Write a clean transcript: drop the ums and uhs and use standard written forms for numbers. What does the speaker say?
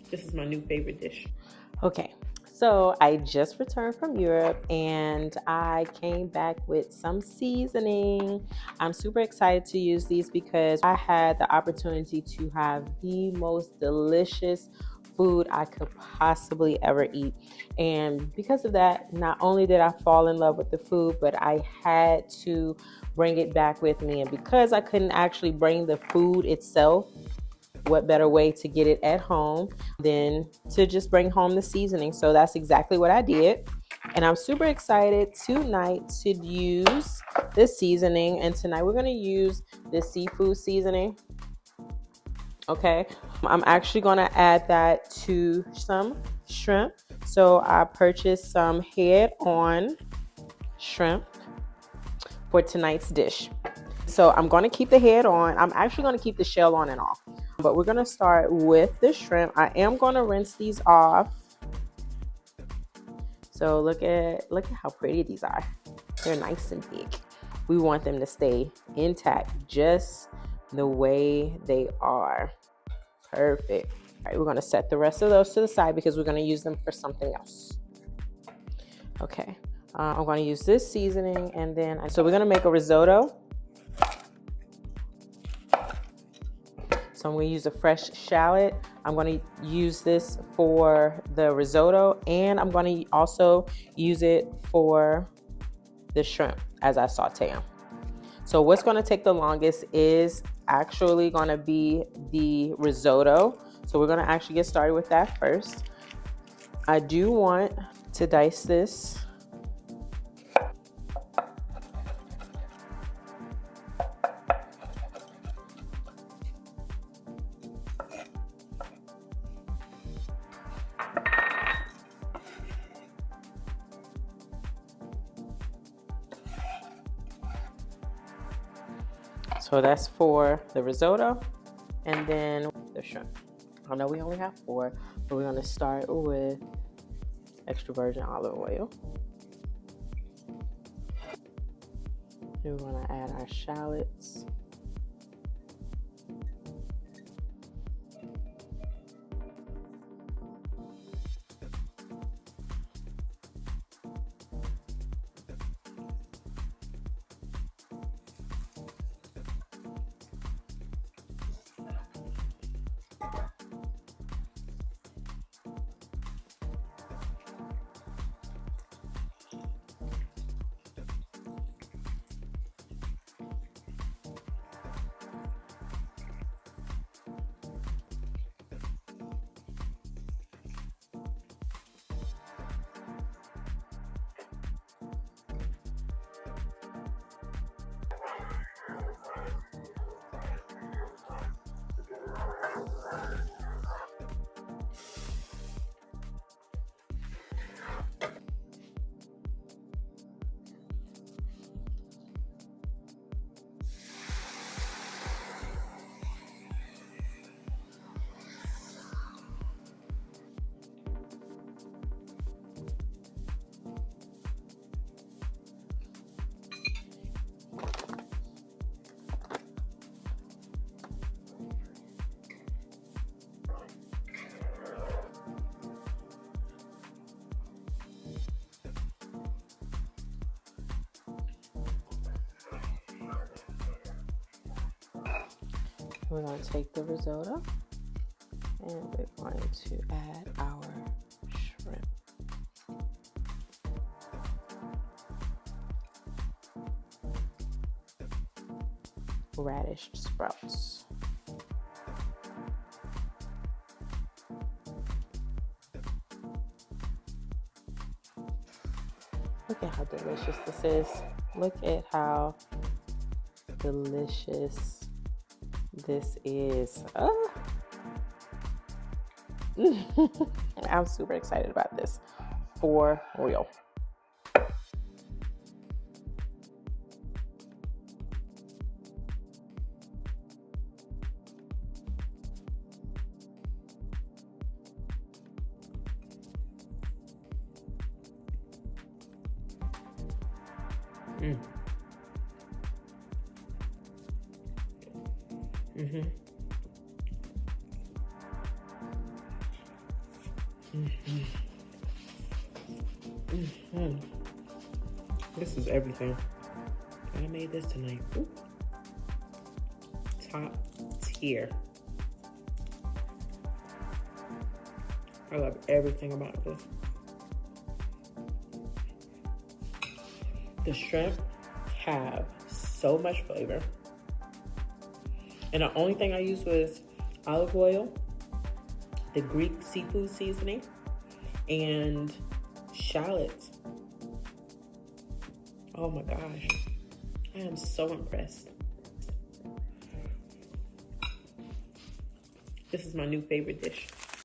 This is my new favorite dish. Okay, so I just returned from Europe and I came back with some seasoning. I'm super excited to use these because I had the opportunity to have the most delicious food I could possibly ever eat. And because of that, not only did I fall in love with the food, but I had to bring it back with me. And because I couldn't actually bring the food itself, what better way to get it at home than to just bring home the seasoning? So that's exactly what I did. And I'm super excited tonight to use this seasoning. And tonight we're going to use this seafood seasoning. Okay, I'm actually going to add that to some shrimp. So I purchased some head-on shrimp for tonight's dish. So I'm going to keep the head on. I'm actually going to keep the shell on and off. But we're going to start with the shrimp. I am going to rinse these off. So look at how pretty these are. They're nice and big. We want them to stay intact just the way they are. Perfect. All right, we're going to set the rest of those to the side because we're going to use them for something else. Okay, I'm going to use this seasoning and then, so we're going to make a risotto. So I'm going to use a fresh shallot. I'm going to use this for the risotto, and I'm going to also use it for the shrimp as I saute them. So what's going to take the longest is actually going to be the risotto. So we're going to actually get started with that first. I do want to dice this. So that's for the risotto and then the shrimp. I know we only have 4, but we're going to start with extra virgin olive oil. We're going to add our shallots. We're going to take the risotto and we're going to add our shrimp. Radish sprouts. Look at how delicious this is. Look at how delicious this is. I'm super excited about this, for real. Mm-hmm. Mm-hmm. This is everything. I made this tonight. Ooh. Top tier. I love everything about this. The shrimp have so much flavor. And the only thing I used was olive oil, the Greek seafood seasoning, and shallots. Oh my gosh. I am so impressed. This is my new favorite dish.